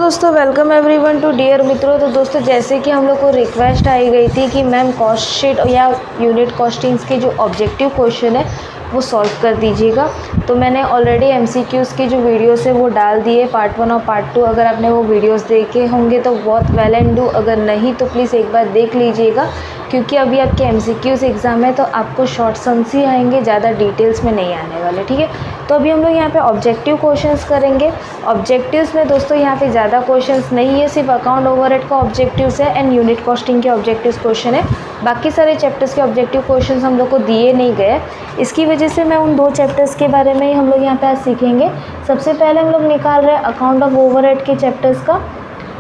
दोस्तों welcome everyone to dear मित्रों। तो दोस्तों जैसे कि हम लोग को रिक्वेस्ट आई गई थी कि मैम कॉस्ट शीट या यूनिट कॉस्टिंग्स के जो ऑब्जेक्टिव क्वेश्चन है वो सॉल्व कर दीजिएगा। तो मैंने ऑलरेडी एमसीक्यूज़ की जो वीडियोस है वो डाल दिए, पार्ट 1 और पार्ट 2। अगर आपने वो वीडियोस देखे होंगे तो बहुत वेल एंड डू, अगर नहीं तो प्लीज़ एक बार देख लीजिएगा, क्योंकि अभी आपके एमसीक्यूज़ एग्ज़ाम है तो आपको शॉर्ट सम्स ही आएंगे, ज़्यादा डिटेल्स में नहीं आने वाले। ठीक है, तो अभी हम लोग यहाँ पे ऑब्जेक्टिव क्वेश्चंस करेंगे। ऑब्जेक्टिव्स में दोस्तों यहाँ पे ज़्यादा क्वेश्चंस नहीं है, सिर्फ अकाउंट ओवरहेड का ऑब्जेक्टिव्स है एंड यूनिट कॉस्टिंग के ऑब्जेक्टिव्स क्वेश्चन है। बाकी सारे चैप्टर्स के ऑब्जेक्टिव क्वेश्चंस हम लोग को दिए नहीं गए, इसकी वजह से मैं उन दो चैप्टर्स के बारे में ही हम लोग यहाँ पे आज सीखेंगे। सबसे पहले हम लोग निकाल रहे हैं अकाउंट ऑफ ओवरहेड के चैप्टर्स का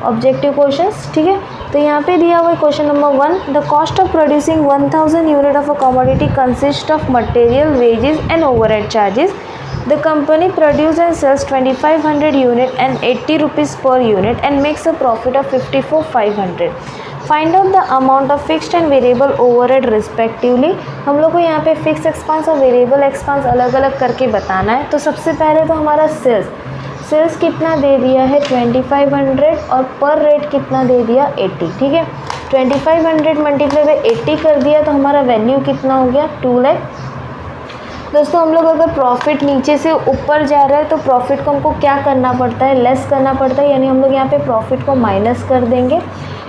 ऑब्जेक्टिव क्वेश्चंस। ठीक है, तो यहाँ पे दिया हुआ है question number 1, the cost of producing 1000 unit of a commodity consist of material, wages and overhead charges. The company produces and sells 2500 unit and 80 rupees per unit and makes a profit of 54,500. Find out the amount of fixed and variable overhead respectively. हम लोग को यहाँ पे fix expense और variable expense अलग अलग करके बताना है। तो सबसे पहले तो हमारा सेल्स कितना दे दिया है 2500 और पर रेट कितना दे दिया 80। ठीक है, 2500 मल्टीप्लाई बाई 80 कर दिया तो हमारा वैल्यू कितना हो गया 2 लाख। दोस्तों हम लोग अगर प्रॉफिट नीचे से ऊपर जा रहा है तो प्रॉफिट को हमको क्या करना पड़ता है, लेस करना पड़ता है, यानी हम लोग यहाँ पे प्रॉफिट को माइनस कर देंगे।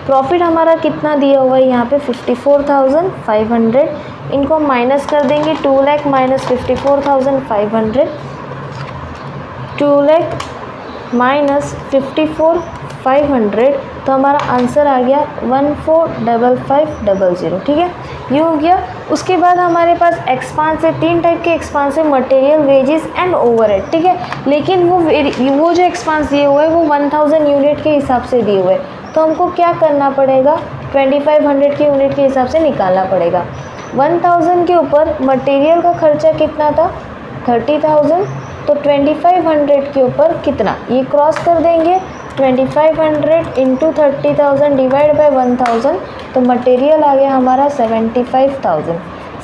प्रॉफिट हमारा कितना दिया हुआ है यहाँ पे 54,500, इनको माइनस कर देंगे 2 लाख माइनस 54,500, 2 लाख माइनस 54,500, तो हमारा आंसर आ गया 145500। ठीक है, ये हो गया। उसके बाद हमारे पास एक्सपेंस है, 3 टाइप के एक्सपेंस है, मटेरियल, वेजेस एंड ओवरहेड। ठीक है, लेकिन वो जो एक्सपेंस दिए हुए हैं वो 1000 यूनिट के हिसाब से दिए हुए हैं, तो हमको क्या करना पड़ेगा 2500 के यूनिट के हिसाब से निकालना पड़ेगा। 1000 के ऊपर मटेरियल का खर्चा कितना था 30,000, तो 2500 के ऊपर कितना, ये क्रॉस कर देंगे 2500 इंटू 30,000 डिवाइड बाई 1000, तो मटेरियल आ गया हमारा 75,000।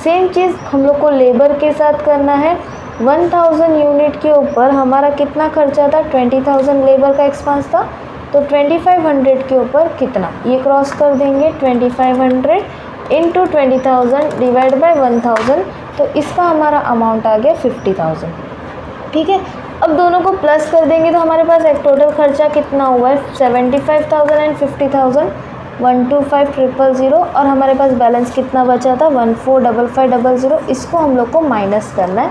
सेम चीज़ हम लोग को लेबर के साथ करना है। 1000 यूनिट के ऊपर हमारा कितना खर्चा था 20,000 लेबर का एक्सपेंस था, तो 2500 के ऊपर कितना, ये क्रॉस कर देंगे 2500 इंटू 20,000 डिवाइड बाई 1000, तो इसका हमारा अमाउंट आ गया 50,000। ठीक है, अब दोनों को प्लस कर देंगे तो हमारे पास एक टोटल खर्चा कितना हुआ है 75,000 एंड 50,000, 125,000, और हमारे पास बैलेंस कितना बचा था 145500। इसको हम लोग को माइनस करना है,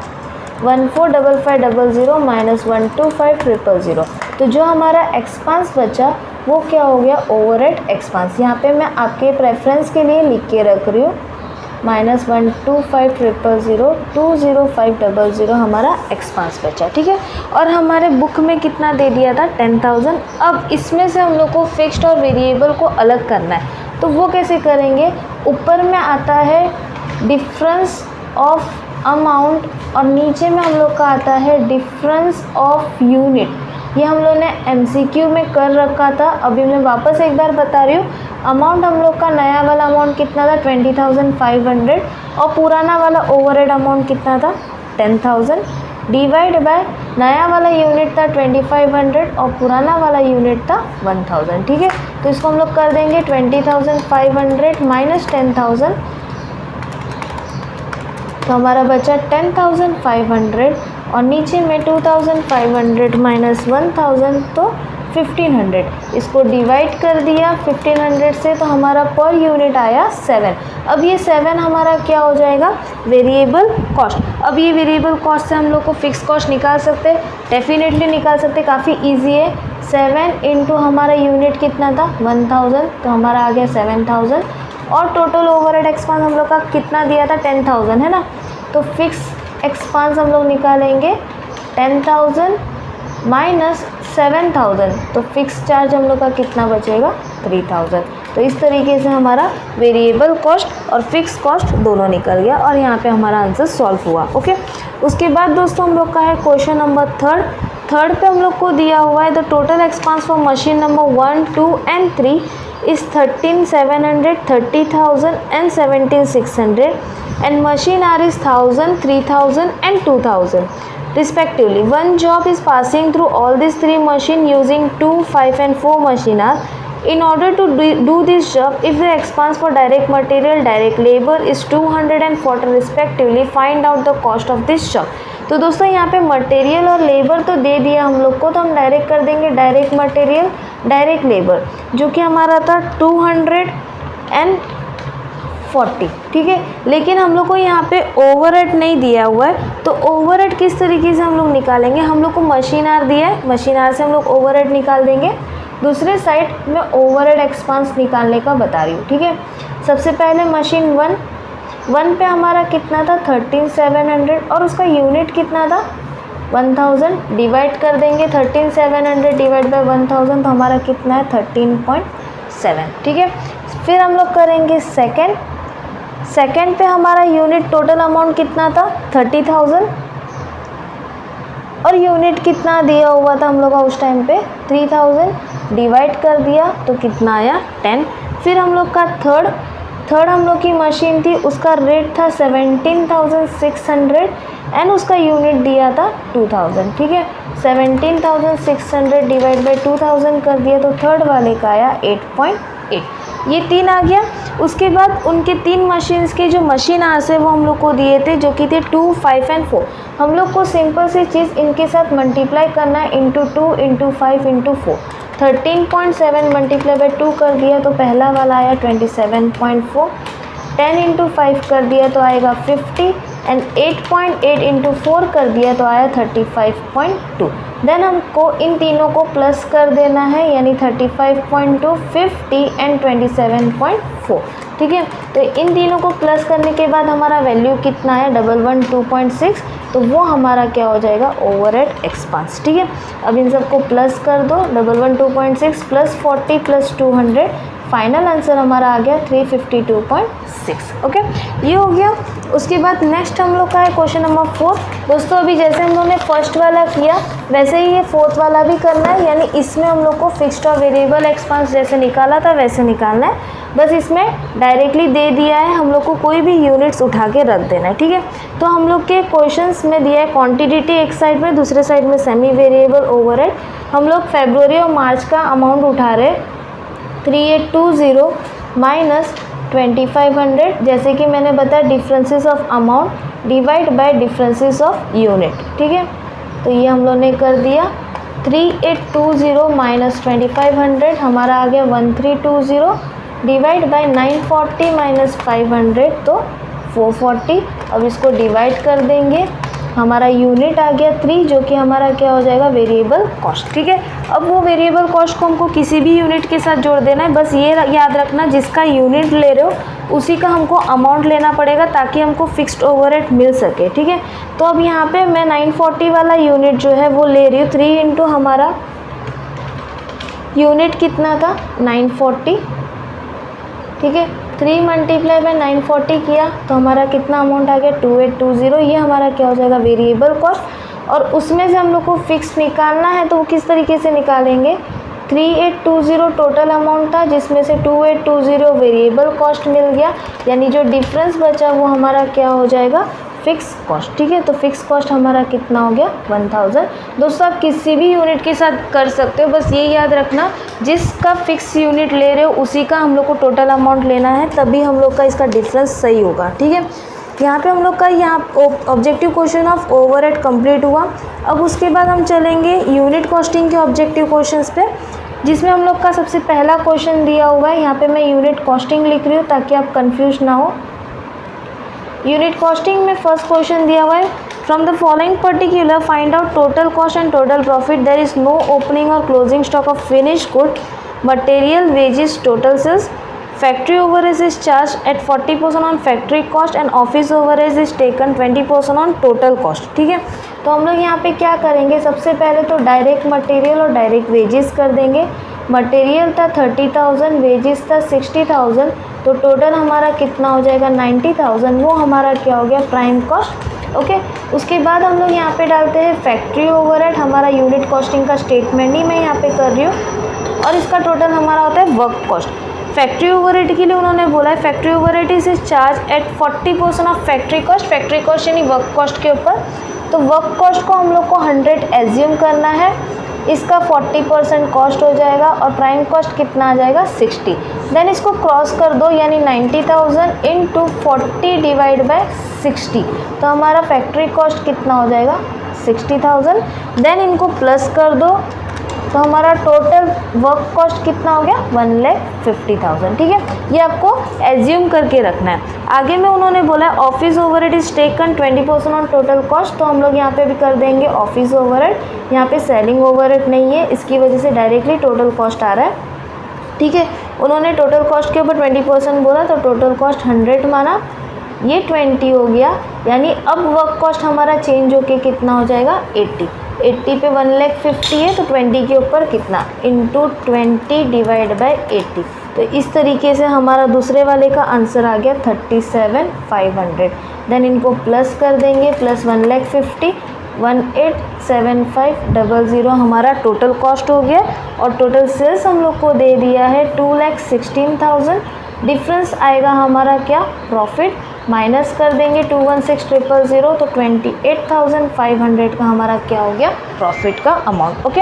145500 माइनस 125,000, तो जो हमारा एक्सपेंस बचा वो क्या हो गया ओवरहेड एक्सपेंस। यहाँ पे मैं आपके प्रेफरेंस के लिए लिख के रख रही हूँ, माइनस 125,000 20500 हमारा एक्सपेंस बचा। ठीक है, और हमारे बुक में कितना दे दिया था 10,000। अब इसमें से हम लोग को फिक्स्ड और वेरिएबल को अलग करना है, तो वो कैसे करेंगे, ऊपर में आता है डिफरेंस ऑफ अमाउंट और नीचे में हम लोग का आता है डिफरेंस ऑफ यूनिट। ये हम लोग ने एमसीक्यू में कर रखा था, अभी मैं वापस एक बार बता रही हूँ। अमाउंट हम लोग का नया वाला अमाउंट कितना था 20,500 और पुराना वाला ओवरहेड अमाउंट कितना था 10,000, डिवाइड बाय नया वाला यूनिट था 2500 और पुराना वाला यूनिट था 1000। ठीक है, तो इसको हम लोग कर देंगे 20,500 माइनस 10,000, तो हमारा बचा 10,500 और नीचे में 2,500 माइनस 1,000 तो 1,500। इसको डिवाइड कर दिया 1,500 से, तो हमारा पर यूनिट आया 7। अब ये 7 हमारा क्या हो जाएगा वेरिएबल कॉस्ट। अब ये वेरिएबल कॉस्ट से हम लोग को फिक्स कॉस्ट निकाल सकते हैं, डेफिनेटली निकाल सकते हैं, काफ़ी ईजी है। 7 इंटू हमारा यूनिट कितना था 1000, तो हमारा आ गया 7000, और टोटल ओवरहेड एक्सपेंस हम लोग का कितना दिया था 10,000 है ना, तो फिक्स एक्सपेंस हम लोग निकालेंगे 10,000 माइनस 7,000, तो फिक्स चार्ज हम लोग का कितना बचेगा 3,000। तो इस तरीके से हमारा वेरिएबल कॉस्ट और फिक्स कॉस्ट दोनों निकल गया और यहाँ पे हमारा आंसर सॉल्व हुआ। ओके, उसके बाद दोस्तों हम लोग का है क्वेश्चन नंबर 3 पे हम लोग को दिया हुआ है the total expense for machine number 1, 2 and 3 is 13,700, 30,000 and 17,600 and machine R is 1,000, 3,000 and 2,000. respectively. One job is passing through all these three machines using 2, 5 and 4 machine hours. In order to do this job, if the expense for direct material, direct labor is 240 respectively, find out the cost of this job. तो दोस्तों यहाँ पे material और labour तो दे दिया हम लोग को, तो हम डायरेक्ट कर देंगे डायरेक्ट मटेरियल डायरेक्ट लेबर, जो कि हमारा था 240, ठीक है। लेकिन हम लोग को यहाँ पे ओवरहेड नहीं दिया हुआ है, तो ओवरहेड किस तरीके से हम लोग निकालेंगे, हम लोग को मशीन आर दिया है, मशीन आर से हम लोग ओवरहेड निकाल देंगे। दूसरे साइड में ओवरहेड एक्सपेंस निकालने का बता रही हूँ, ठीक है। सबसे पहले मशीन 1 पे हमारा कितना था 13,700 और उसका यूनिट कितना था 1000, डिवाइड कर देंगे 13,700 डिवाइड बाय 1000, तो हमारा कितना है 13.7, ठीक है। फिर हम लोग करेंगे सेकंड पे हमारा यूनिट टोटल अमाउंट कितना था 30,000 और यूनिट कितना दिया हुआ था हम लोग का उस टाइम पे 3000, डिवाइड कर दिया तो कितना आया 10। फिर हम लोग का थर्ड हम लोग की मशीन थी, उसका रेट था 17,600 एंड उसका यूनिट दिया था 2000, ठीक है। 17,600 डिवाइड बाई 2000 कर दिया तो थर्ड वाले का आया 8.8, ये 3 आ गया। उसके बाद उनके 3 मशीन्स के जो मशीन आवर्स है वो हम लोग को दिए थे, जो कि थे 2, 5 एंड 4। हम लोग को सिंपल सी चीज़ इनके साथ मल्टीप्लाई करना है, into 2 into 5 into 4। 13.7 multiply by 2 कर दिया तो पहला वाला आया 27.4, 10 इंटू 5 कर दिया तो आएगा 50 एंड 8.8 इंटू 4 कर दिया तो आया 35.2। देन हमको इन तीनों को प्लस कर देना है, यानी 35.2, 50 एंड 27.4, ठीक है। तो इन तीनों को प्लस करने के बाद हमारा वैल्यू कितना है 112.6, तो वो हमारा क्या हो जाएगा ओवरहेड एक्सपेंस, ठीक है। अब इन सबको प्लस कर दो, 112.6 प्लस 40 प्लस 200, फाइनल आंसर हमारा आ गया 352.6, ओके, ये हो गया। उसके बाद नेक्स्ट हम लोग का है क्वेश्चन नंबर 4। दोस्तों अभी जैसे हम लोग ने फर्स्ट वाला किया वैसे ही ये फोर्थ वाला भी करना है, यानी इसमें हम लोग को फिक्स्ड और वेरिएबल एक्सपेंस जैसे निकाला था वैसे निकालना है, बस इसमें डायरेक्टली दे दिया है, हम लोग को कोई भी यूनिट्स उठा के रख देना है, ठीक है। तो हम लोग के क्वेश्चंस में दिया है क्वांटिटी एक साइड में, दूसरे साइड में सेमी वेरिएबल ओवरहेड। हम लोग फरवरी और मार्च का अमाउंट उठा रहे 3820 माइनस 2500, जैसे कि मैंने बताया differences of amount divide by differences of unit, ठीक है। तो ये हम लोग ने कर दिया 3820 माइनस 2500 हमारा आ गया 1320 डिवाइड बाय 940 माइनस 500 तो 440। अब इसको डिवाइड कर देंगे, हमारा यूनिट आ गया 3, जो कि हमारा क्या हो जाएगा वेरिएबल कॉस्ट, ठीक है। अब वो वेरिएबल कॉस्ट को हमको किसी भी यूनिट के साथ जोड़ देना है, बस ये याद रखना जिसका यूनिट ले रहे हो उसी का हमको अमाउंट लेना पड़ेगा ताकि हमको फिक्स्ड ओवरहेड मिल सके, ठीक है। तो अब यहाँ पे मैं 940 वाला यूनिट जो है वो ले रही हूँ, 3 इंटू हमारा यूनिट कितना था 940, ठीक है। 3 मल्टीप्लाई बाय 940 किया तो हमारा कितना अमाउंट आ गया 2820, ये हमारा क्या हो जाएगा वेरिएबल कॉस्ट। और उसमें से हम लोग को फिक्स निकालना है तो वो किस तरीके से निकालेंगे, 3820 टोटल अमाउंट था जिसमें से 2820 वेरिएबल कॉस्ट मिल गया, यानी जो डिफरेंस बचा वो हमारा क्या हो जाएगा फिक्स कॉस्ट, ठीक है। तो फिक्स कॉस्ट हमारा कितना हो गया 1000। दोस्तों आप किसी भी यूनिट के साथ कर सकते हो, बस ये याद रखना जिसका फिक्स यूनिट ले रहे हो उसी का हम लोग को टोटल अमाउंट लेना है, तभी हम लोग का इसका डिफरेंस सही होगा, ठीक है। यहाँ पे हम लोग का यहाँ objective question of overhead complete हुआ। अब उसके बाद हम चलेंगे यूनिट कॉस्टिंग के ऑब्जेक्टिव क्वेश्चंस पे, जिसमें हम लोग का सबसे पहला क्वेश्चन दिया हुआ है। यहाँ पे मैं यूनिट कॉस्टिंग लिख रही हूँ ताकि आप कंफ्यूज ना हो। यूनिट कॉस्टिंग में फर्स्ट क्वेश्चन दिया हुआ है, from the following particular find out total cost and total profit, there is no opening और closing stock of finish good, material, wages, total sales, factory overhead is charge at 40% on factory cost and office overhead is taken 20% on total cost, ठीक है। तो हम लोग यहाँ पे क्या करेंगे, सबसे पहले तो डायरेक्ट मटेरियल और डायरेक्ट वेजेस कर देंगे। मटेरियल था 30,000, वेजेस था 60,000, तो टोटल हमारा कितना हो जाएगा 90,000, वो हमारा क्या हो गया प्राइम कॉस्ट, ओके। उसके बाद हम लोग यहाँ पे डालते हैं फैक्ट्री ओवरहेड, हमारा यूनिट कॉस्टिंग का स्टेटमेंट ही मैं यहाँ पे कर रही हूँ, और इसका टोटल हमारा होता है वर्क कॉस्ट। फैक्ट्री ओवरहेड के लिए उन्होंने बोला है factory overhead is charge at 40% of factory cost यानी वर्क कॉस्ट के ऊपर। तो वर्क कॉस्ट को हम लोग को 100 एज्यूम करना है, इसका 40% कॉस्ट हो जाएगा और प्राइम कॉस्ट कितना आ जाएगा 60। देन इसको क्रॉस कर दो, यानी 90,000 इंटू 40 डिवाइड बाय 60, तो हमारा फैक्ट्री कॉस्ट कितना हो जाएगा 60,000। देन इनको प्लस कर दो तो हमारा टोटल वर्क कॉस्ट कितना हो गया 1,50,000। ठीक है, ये आपको एज्यूम करके रखना है। आगे में उन्होंने बोला है office overhead is taken 20% on total cost, तो हम लोग यहाँ पे भी कर देंगे ऑफिस ओवरहेड, यहाँ पे सेलिंग ओवरहेड नहीं है, इसकी वजह से डायरेक्टली टोटल कॉस्ट आ रहा है। ठीक है, उन्होंने टोटल कॉस्ट के ऊपर 20% बोला तो टोटल कॉस्ट 100 माना, ये 20 हो गया, यानी अब वर्क कॉस्ट हमारा चेंज होके कितना हो जाएगा 80 पे 1,50,000 है तो 20 के ऊपर कितना इंटू 20 डिवाइड बाय 80, तो इस तरीके से हमारा दूसरे वाले का आंसर आ गया 37,500। देन इनको प्लस कर देंगे, प्लस 1,50,000 187500 हमारा टोटल कॉस्ट हो गया और टोटल सेल्स हम लोग को दे दिया है 2,16,000। डिफरेंस आएगा हमारा क्या प्रॉफिट, माइनस कर देंगे 216,000 तो 28,500 का हमारा क्या हो गया प्रॉफिट का अमाउंट। ओके,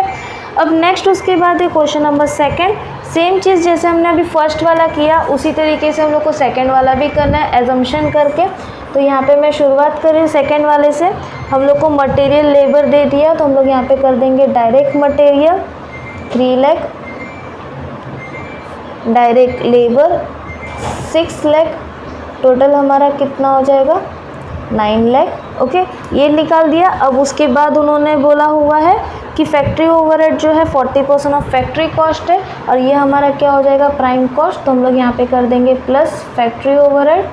अब नेक्स्ट उसके बाद है क्वेश्चन नंबर सेकंड। सेम चीज़ जैसे हमने अभी फर्स्ट वाला किया उसी तरीके से हम लोग को सेकंड वाला भी करना है एजम्पशन करके। तो यहाँ पे मैं शुरुआत कर रही हूँ सेकंड वाले से। हम लोग को मटेरियल लेबर दे दिया तो हम लोग यहाँ पे कर देंगे direct material 3 lakh, direct labour 6 lakh, total हमारा कितना हो जाएगा 9 लाख। ओके, ये निकाल दिया। अब उसके बाद उन्होंने बोला हुआ है कि फैक्ट्री ओवरहेड जो है 40% ऑफ फैक्ट्री कॉस्ट है और ये हमारा क्या हो जाएगा प्राइम कॉस्ट, तो हम लोग यहाँ पे कर देंगे प्लस फैक्ट्री ओवरहेड,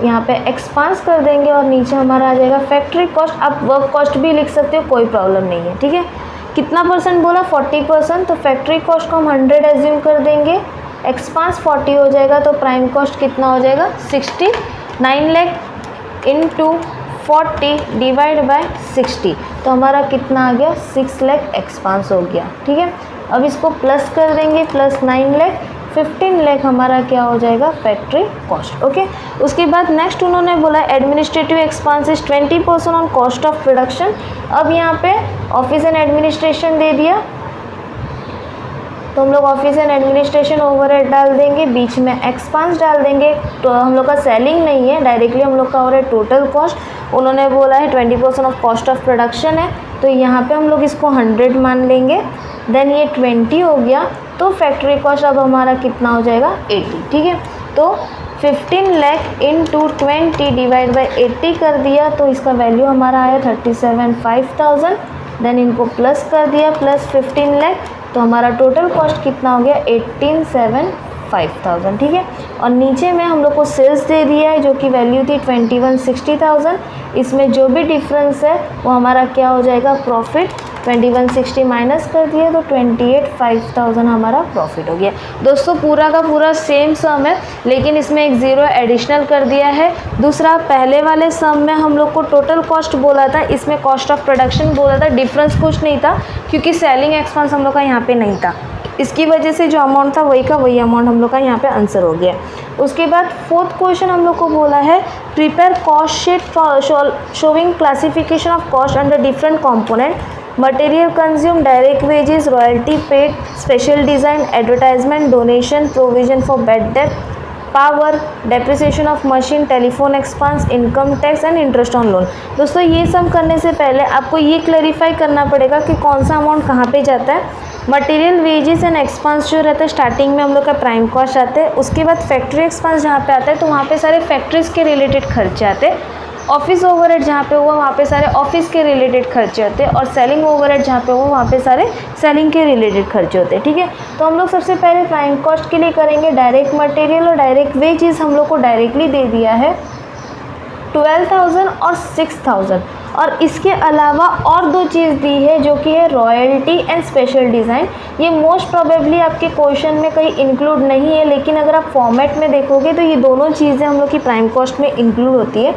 यहाँ पे एक्सपांस कर देंगे और नीचे हमारा आ जाएगा फैक्ट्री कॉस्ट। आप वर्क कॉस्ट भी लिख सकते हो, कोई प्रॉब्लम नहीं है। ठीक है, कितना परसेंट बोला 40%, तो फैक्ट्री कॉस्ट को हम 100 एज्यूम कर देंगे, एक्सपांस 40 हो जाएगा तो प्राइम कॉस्ट कितना हो जाएगा 60। 9 लाख इंटू 40 डिवाइड बाय 60, तो हमारा कितना आ गया 6 लाख एक्सपांस हो गया। ठीक है, अब इसको प्लस कर देंगे, प्लस 9 लाख 15 लाख हमारा क्या हो जाएगा फैक्ट्री कॉस्ट। ओके, उसके बाद नेक्स्ट उन्होंने बोला administrative expenses 20% on cost of production. अब यहाँ पे ऑफिस एंड एडमिनिस्ट्रेशन दे दिया तो हम लोग ऑफिस एंड एडमिनिस्ट्रेशन ओवरहेड डाल देंगे, बीच में एक्सपेंस डाल देंगे। तो हम लोग का सेलिंग नहीं है, डायरेक्टली हम लोग का हो रहा है टोटल कॉस्ट। उन्होंने बोला है 20% ऑफ कॉस्ट ऑफ प्रोडक्शन है तो यहाँ पे हम लोग इसको 100 मान लेंगे। देन ये 20 हो गया तो फैक्ट्री कॉस्ट अब हमारा कितना हो जाएगा 80। ठीक है, तो 15 लाख इंटू 20 डिवाइड बाई 80 कर दिया तो इसका वैल्यू हमारा आया 37,500। देन इनको प्लस कर दिया, प्लस 15 लाख, तो हमारा टोटल कॉस्ट कितना हो गया 18,75,000। ठीक है, और नीचे में हम लोग को सेल्स दे दिया है जो कि वैल्यू थी 2160,000। इसमें जो भी डिफरेंस है वो हमारा क्या हो जाएगा प्रॉफिट, 2160 माइनस कर दिया तो 28,500 हमारा प्रॉफिट हो गया। दोस्तों पूरा का पूरा सेम सम है लेकिन इसमें एक ज़ीरो एडिशनल कर दिया है। दूसरा, पहले वाले सम में हम लोग को टोटल कॉस्ट बोला था, इसमें कॉस्ट ऑफ प्रोडक्शन बोला था। डिफरेंस कुछ नहीं था क्योंकि सेलिंग एक्सपेंस हम लोग का यहाँ पे नहीं था, इसकी वजह से जो अमाउंट था वही का वही अमाउंट हम लोग का यहाँ पे आंसर हो गया। उसके बाद फोर्थ क्वेश्चन हम लोग को बोला है prepare cost sheet showing classification of cost under different component, material consume, direct wages, royalty paid, special design, advertisement, donation, provision for bad debt, power, depreciation of machine, telephone expense, income tax and interest on loan. दोस्तों ये सब करने से पहले आपको ये clarify करना पड़ेगा कि कौन सा अमाउंट कहाँ पे जाता है। मटेरियल वेजेस एंड एक्सपेंस जो रहता है स्टार्टिंग में हम लोग का प्राइम कॉस्ट आते हैं, उसके बाद फैक्ट्री एक्सपेंस जहाँ पे आता है तो वहाँ पे सारे फैक्ट्रीज़ के रिलेटेड खर्चे आते हैं। ऑफिस ओवरहेड जहाँ पे हुआ वहाँ पे सारे ऑफिस के रिलेटेड खर्चे होते हैं और सेलिंग ओवरहेड जहाँ पे हुआ वहाँ पे सारे सेलिंग के रिलेटेड खर्चे होते हैं। ठीक है, तो हम लोग सबसे पहले प्राइम कॉस्ट के लिए करेंगे डायरेक्ट मटेरियल और डायरेक्ट वेजेस हम लोग को डायरेक्टली दे दिया है 12,000 और 6,000, और इसके अलावा और दो चीज़ दी है जो कि है रॉयल्टी एंड स्पेशल डिज़ाइन। ये मोस्ट प्रोबेबली आपके क्वेश्चन में कहीं इंक्लूड नहीं है, लेकिन अगर आप फॉर्मेट में देखोगे तो ये दोनों चीज़ें हम लोग की प्राइम कॉस्ट में इंक्लूड होती है,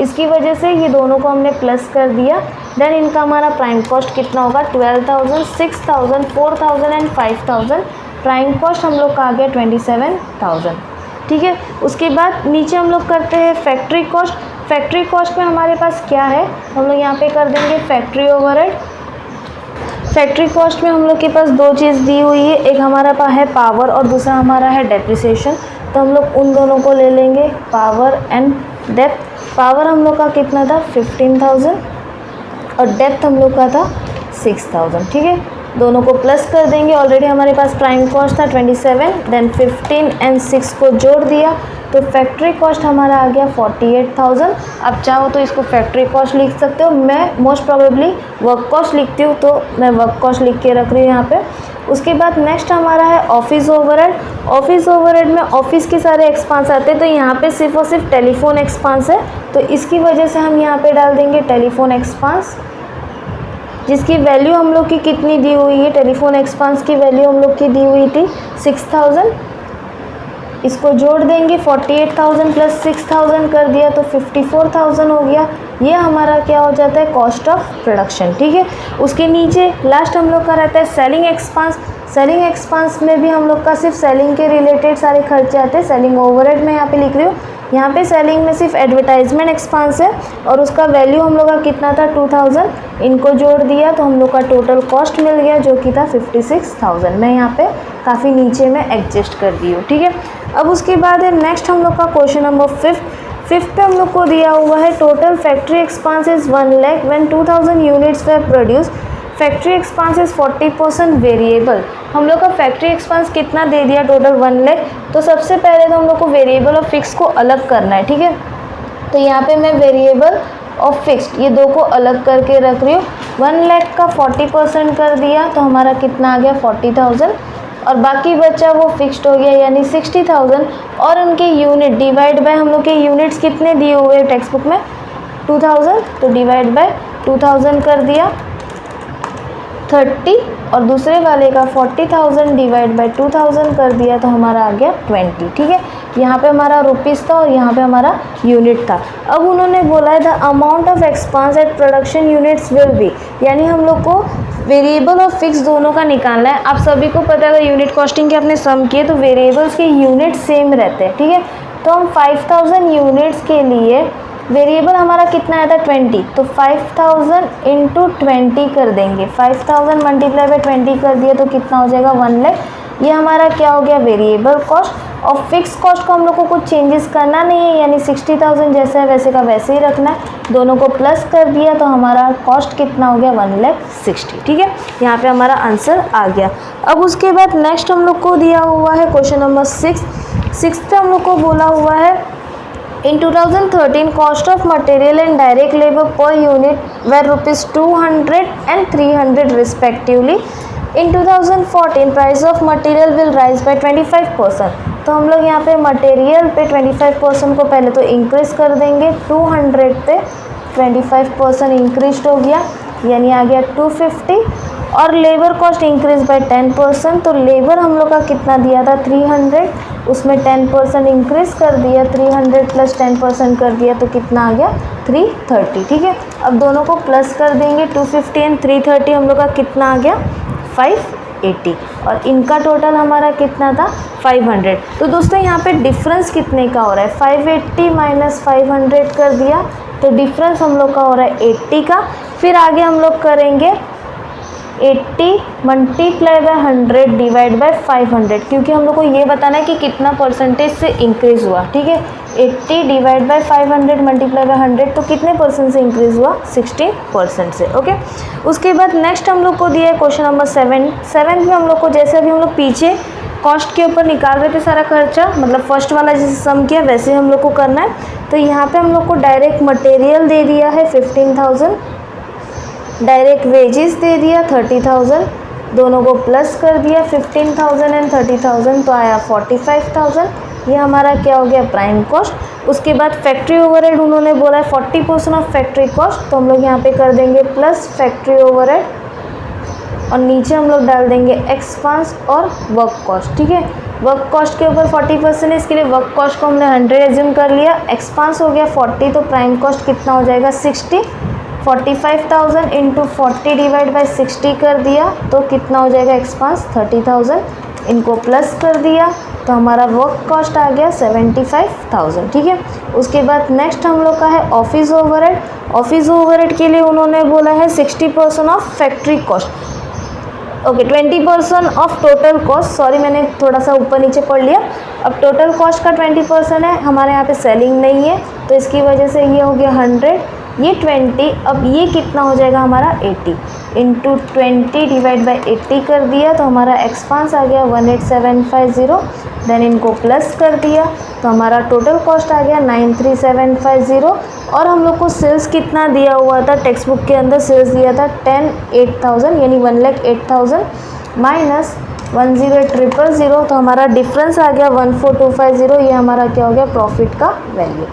इसकी वजह से ये दोनों को हमने प्लस कर दिया। देन इनका हमारा प्राइम कॉस्ट कितना होगा 12,000, 6,000, 4,000 एंड 5,000। प्राइम कॉस्ट हम लोग का आ गया 27,000। ठीक है, उसके बाद नीचे हम लोग करते हैं फैक्ट्री कॉस्ट। फैक्ट्री कॉस्ट में हमारे पास क्या है, हम लोग यहाँ पे कर देंगे फैक्ट्री ओवरहेड। फैक्ट्री कॉस्ट में हम लोग के पास दो चीज़ दी हुई है, एक हमारा पास है पावर और दूसरा हमारा है डेप्रिसिएशन। तो हम लोग उन दोनों को ले लेंगे, पावर एंड डेप्थ। पावर हम लोग का कितना था 15,000 और डेप्थ हम लोग का था 6,000, ठीक है। दोनों को प्लस कर देंगे। ऑलरेडी हमारे पास प्राइम कॉस्ट था 27, देन 15 एंड 6 को जोड़ दिया तो फैक्ट्री कॉस्ट हमारा आ गया 48,000। अब चाहो तो इसको फैक्ट्री कॉस्ट लिख सकते हो, मैं मोस्ट प्रोबेबली वर्क कॉस्ट लिखती हूँ तो मैं वर्क कॉस्ट लिख के रख रही हूँ यहाँ पे। उसके बाद नेक्स्ट हमारा है ऑफिस ओवरहेड। ऑफिस ओवरहेड में ऑफिस के सारे एक्सपेंस आते हैं, तो यहाँ पे सिर्फ और सिर्फ टेलीफोन एक्सपेंस है, तो इसकी वजह से हम यहाँ पे डाल देंगे टेलीफोन एक्सपेंस, जिसकी वैल्यू हम लोग की कितनी दी हुई है, टेलीफोन एक्सपेंस की वैल्यू हम लोग की दी हुई थी 6,000। इसको जोड़ देंगे, 48,000 प्लस 6,000 कर दिया तो 54,000 हो गया। ये हमारा क्या हो जाता है, कॉस्ट ऑफ प्रोडक्शन, ठीक है। उसके नीचे लास्ट हम लोग का रहता है सेलिंग एक्सपेंस। सेलिंग एक्सपेंस में भी हम लोग का सिर्फ सेलिंग के रिलेटेड सारे खर्चे आते हैं। सेलिंग ओवरहेड में यहाँ पे लिख रही हूँ, यहाँ पे सेलिंग में सिर्फ एडवर्टाइजमेंट एक्सपेंस है और उसका वैल्यू हम लोग का कितना था 2,000। इनको जोड़ दिया तो हम लोग का टोटल कॉस्ट मिल गया जो कि था 56,000। मैं यहाँ पे काफ़ी नीचे में एडजस्ट कर दी हूँ, ठीक है। अब उसके बाद है नेक्स्ट हम लोग का क्वेश्चन नंबर 5 पे हम लोग को दिया हुआ है total factory expenses 1 lakh when 2,000 units way produce. Factory expenses 40% variable. हम लोग का फैक्ट्री एक्सपेंस कितना दे दिया टोटल 1 लाख। तो सबसे पहले तो हम लोग को वेरिएबल और फिक्स को अलग करना है, ठीक है। तो यहाँ पे मैं वेरिएबल और फिक्स्ड ये दो को अलग करके रख रही हूँ। 1 लाख का 40% कर दिया तो हमारा कितना आ गया 40,000 और बाकी बचा वो फिक्स्ड हो गया यानी 60,000 और उनके यूनिट डिवाइड बाय, हम लोग के यूनिट्स कितने दिए हुए हैं टेक्स्ट बुक में 2,000, तो डिवाइड बाय 2,000 कर दिया 30 और दूसरे वाले का 40,000 डिवाइड बाय 2,000 कर दिया तो हमारा आ गया 20, ठीक है। यहाँ पे हमारा रुपीज़ था और यहाँ पे हमारा यूनिट था। अब उन्होंने बोला है the amount of expense eight production units will be, यानी हम लोग को वेरिएबल और फिक्स दोनों का निकालना है। आप सभी को पता है अगर यूनिट कॉस्टिंग के आपने सम किए तो वेरिएबल्स के यूनिट सेम रहते हैं, ठीक है। तो हम 5,000 यूनिट्स के लिए वेरिएबल हमारा कितना आया था 20, तो 5,000 इंटू 20 कर देंगे। 5,000 मल्टीप्लाई बाई 20 कर दिया तो कितना हो जाएगा 1 लाख। ये हमारा क्या हो गया वेरिएबल कॉस्ट। और फिक्स कॉस्ट को हम लोग को कुछ चेंजेस करना नहीं है, यानी 60,000 जैसा है वैसे का वैसे ही रखना है। दोनों को प्लस कर दिया तो हमारा कॉस्ट कितना हो गया 1,60,000, ठीक है। यहाँ पे हमारा आंसर आ गया। अब उसके बाद नेक्स्ट हम लोग को दिया हुआ है क्वेश्चन नंबर 6 पे हम लोग को बोला हुआ है In 2013, cost of material and direct labor per unit were rupees 200 and 300 respectively. In 2014, price of material will rise by 25%. तो हम लोग यहाँ पे मटेरियल पे 25% को पहले तो इंक्रीज कर देंगे, 200 पे 25% इंक्रीज हो गया यानी आ गया 250 और लेबर कॉस्ट इंक्रीज बाय 10%। तो लेबर हम लोग का कितना दिया था 300, उसमें 10% इंक्रीज कर दिया, 300 प्लस 10% कर दिया तो कितना आ गया 330, ठीक है। अब दोनों को प्लस कर देंगे, 250 एंड 330 हम लोग का कितना आ गया 580 और इनका टोटल हमारा कितना था 500। तो दोस्तों यहाँ पे डिफरेंस कितने का हो रहा है 580 माइनस 500 कर दिया तो डिफरेंस हम लोग का हो रहा है 80 का। फिर आगे हम लोग करेंगे 80 मल्टीप्लाई बाय 100 डिवाइड बाय 500, क्योंकि हम लोग को ये बताना है कि कितना परसेंटेज से इंक्रीज़ हुआ, ठीक है। 80 डिवाइड बाय 500 मल्टीप्लाई बाय 100 तो कितने परसेंट से इंक्रीज़ हुआ 60% से, ओके। उसके बाद नेक्स्ट हम लोग को दिया है क्वेश्चन नंबर 7 में हम लोग को जैसे अभी हम लोग पीछे कॉस्ट के ऊपर निकाल रहे थे सारा खर्चा, मतलब फर्स्ट वाला जैसे सम किया वैसे हम लोग को करना है। तो यहाँ पे हम लोग को डायरेक्ट मटेरियल दे दिया है 15,000, डायरेक्ट वेजेस दे दिया 30,000, दोनों को प्लस कर दिया 15,000 एंड 30,000 तो आया 45,000। ये हमारा क्या हो गया प्राइम कॉस्ट। उसके बाद फैक्ट्री ओवरहेड उन्होंने बोला है 40% ऑफ फैक्ट्री कॉस्ट, तो हम लोग यहाँ पे कर देंगे प्लस फैक्ट्री ओवरहेड और नीचे हम लोग डाल देंगे एक्सपेंस और वर्क कॉस्ट, ठीक है। वर्क कॉस्ट के ऊपर 40% है, इसके लिए वर्क कॉस्ट को हमने 100 एज्यूम कर लिया, एक्सपेंस हो गया 40 तो प्राइम कॉस्ट कितना हो जाएगा 60। 45,000 इंटू 40 डिवाइड बाई 60 कर दिया तो कितना हो जाएगा एक्सपेंस 30,000। इनको प्लस कर दिया तो तो हमारा वर्क कॉस्ट आ गया 75,000। ठीक है, उसके बाद नेक्स्ट हम लोग का है ऑफिस ओवरहेड। ऑफिस ओवरहेड के लिए उन्होंने बोला है 60% of factory cost. Okay, 20% of total cost, sorry मैंने थोड़ा सा ऊपर नीचे पढ़ लिया। अब टोटल कॉस्ट का 20% है, हमारे यहाँ पे सेलिंग नहीं है तो इसकी वजह से ये हो गया 100, ये 20, अब ये कितना हो जाएगा हमारा 80 इंटू 20 डिवाइड बाई 80 कर दिया तो हमारा एक्सपेंस आ गया 18750। देन इनको प्लस कर दिया तो हमारा टोटल कॉस्ट आ गया 93750। और हम लोग को सेल्स कितना दिया हुआ था, टेक्स्ट बुक के अंदर सेल्स दिया था 10,08,000 यानी 1,08,000 माइनस 10,000 तो हमारा डिफरेंस आ गया 14,250। ये हमारा क्या हो गया, प्रॉफिट का वैल्यू।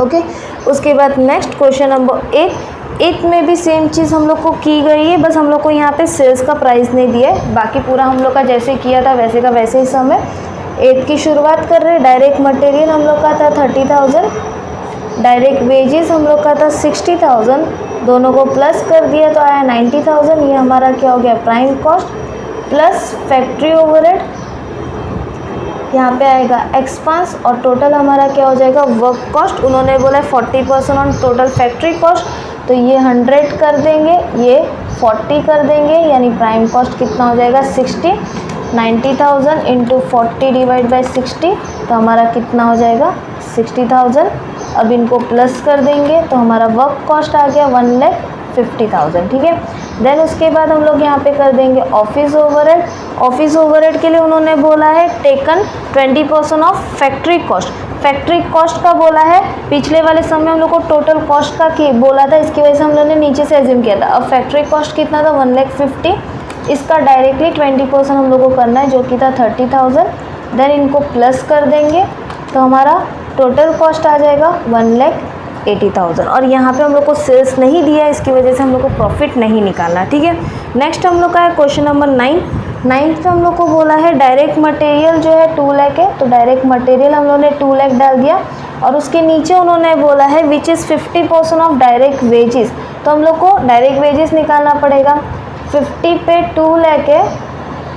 ओके, उसके बाद नेक्स्ट क्वेश्चन नंबर 8 में भी सेम चीज़ हम लोग को की गई है, बस हम लोग को यहाँ पे सेल्स का प्राइस नहीं दिया है, बाकी पूरा हम लोग का जैसे किया था वैसे का वैसे ही सम है। 8 की शुरुआत कर रहे हैं। डायरेक्ट मटेरियल हम लोग का था 30,000, डायरेक्ट वेजेस हम लोग का था 60,000, दोनों को प्लस कर दिया तो आया 90,000। ये हमारा क्या हो गया, prime cost plus factory overhead, यहाँ पे आएगा एक्सपेंस और टोटल हमारा क्या हो जाएगा, वर्क कॉस्ट। उन्होंने बोला 40% ऑन टोटल फैक्ट्री कॉस्ट, तो ये 100 कर देंगे, ये 40 कर देंगे, यानी प्राइम कॉस्ट कितना हो जाएगा 60। 90,000 इंटू 40 डिवाइड बाई 60 तो हमारा कितना हो जाएगा 60,000। अब इनको प्लस कर देंगे तो हमारा वर्क कॉस्ट आ गया 1,50,000। ठीक है, देन उसके बाद हम लोग यहाँ पे कर देंगे ऑफिस ओवरहेड। ऑफिस ओवरहेड के लिए उन्होंने बोला है taken 20% of factory cost. Factory cost का बोला है, पिछले वाले समय हम लोग को टोटल कॉस्ट का बोला था, इसकी वजह से हम लोगों ने नीचे से एज्यूम किया था। अब फैक्ट्री कॉस्ट कितना था 1,50,000, इसका डायरेक्टली 20% हम लोग को करना है जो कि था 30,000। देन इनको प्लस कर देंगे तो हमारा टोटल कॉस्ट आ जाएगा 1,80,000। और यहाँ पे हम लोग को सेल्स नहीं दिया, इसकी वजह से हम लोग को प्रॉफिट नहीं निकालना। ठीक है, नेक्स्ट हम लोग का है क्वेश्चन नंबर 9। 9th पे हम लोग को बोला है डायरेक्ट मटेरियल जो है 2 लाख है, तो डायरेक्ट मटेरियल हम लोगों ने 2 लाख डाल दिया। और उसके नीचे उन्होंने बोला है which is 50% of direct wages, तो हम लोग को डायरेक्ट वेजेस निकालना पड़ेगा। 50 पे 2 लाख है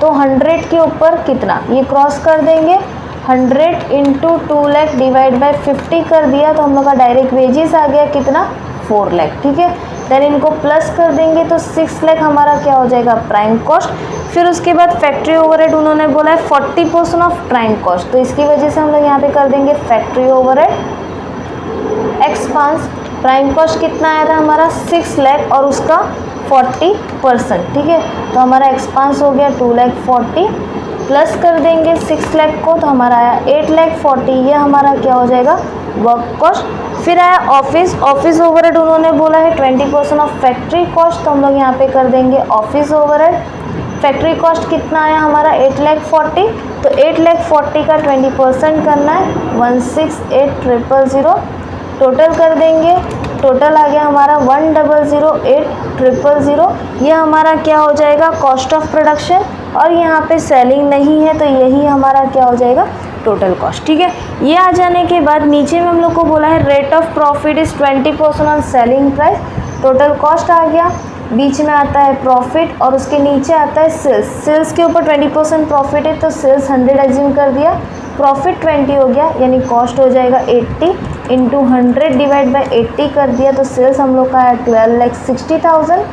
तो 100 के ऊपर कितना, ये क्रॉस कर देंगे, 100 इंटू 2 लाख डिवाइड बाई 50 कर दिया तो हम लोग का डायरेक्ट वेजेस आ गया कितना 4 लाख। ठीक है, देन इनको प्लस कर देंगे तो 6 लाख हमारा क्या हो जाएगा प्राइम कॉस्ट। फिर उसके बाद फैक्ट्री ओवरहेड उन्होंने बोला है 40% ऑफ प्राइम कॉस्ट, तो इसकी वजह से हम लोग यहाँ पे कर देंगे factory overhead expense. Prime cost कितना आया था हमारा 6 लाख और उसका 40%। ठीक है, तो हमारा एक्सपेंस हो गया 2,40,000 प्लस कर देंगे 6 लाख को तो हमारा आया 8,40,000। ये हमारा क्या हो जाएगा वर्क कॉस्ट। फिर आया ऑफिस ओवरहेड उन्होंने बोला है 20% ऑफ फैक्ट्री कॉस्ट, तो हम लोग यहाँ पे कर देंगे ऑफिस ओवरहेड। फैक्ट्री कॉस्ट कितना आया हमारा 8,40,000, तो 8,40,000 का 20% करना है 1,68,000 टोटल कर देंगे। टोटल आ गया हमारा 1,008,000। ये हमारा क्या हो जाएगा कॉस्ट ऑफ प्रोडक्शन, और यहाँ पे सेलिंग नहीं है तो यही हमारा क्या हो जाएगा टोटल कॉस्ट। ठीक है, ये आ जाने के बाद नीचे में हम लोग को बोला है rate of profit is 20% on selling price. Total cost आ गया, बीच में आता है प्रॉफिट और उसके नीचे आता है सेल्स। सेल्स के ऊपर 20% प्रॉफिट है तो सेल्स 100 एज्यूम कर दिया, प्रॉफिट 20 हो गया, यानी कॉस्ट हो जाएगा 80 इंटू 100 डिवाइड बाई 80 कर दिया तो सेल्स हम लोग का है 12,60,000।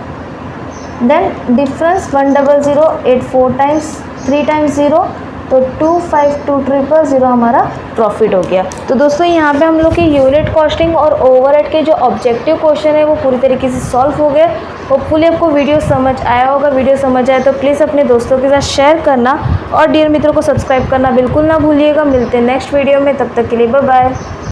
देन डिफरेंस 1,000,084 टाइम्स 3 टाइम्स 0 तो 252,000 हमारा प्रॉफिट हो गया। तो दोस्तों यहाँ पे हम लोग की यूनिट कॉस्टिंग और ओवरहेड के जो ऑब्जेक्टिव क्वेश्चन है वो पूरी तरीके से सॉल्व हो गए। होपफुली आपको वीडियो समझ आया होगा। वीडियो समझ आए तो प्लीज़ अपने दोस्तों के साथ शेयर करना और डियर मित्रों को सब्सक्राइब करना बिल्कुल ना भूलिएगा। मिलते हैं नेक्स्ट वीडियो में, तब तक के लिए बाय बाय।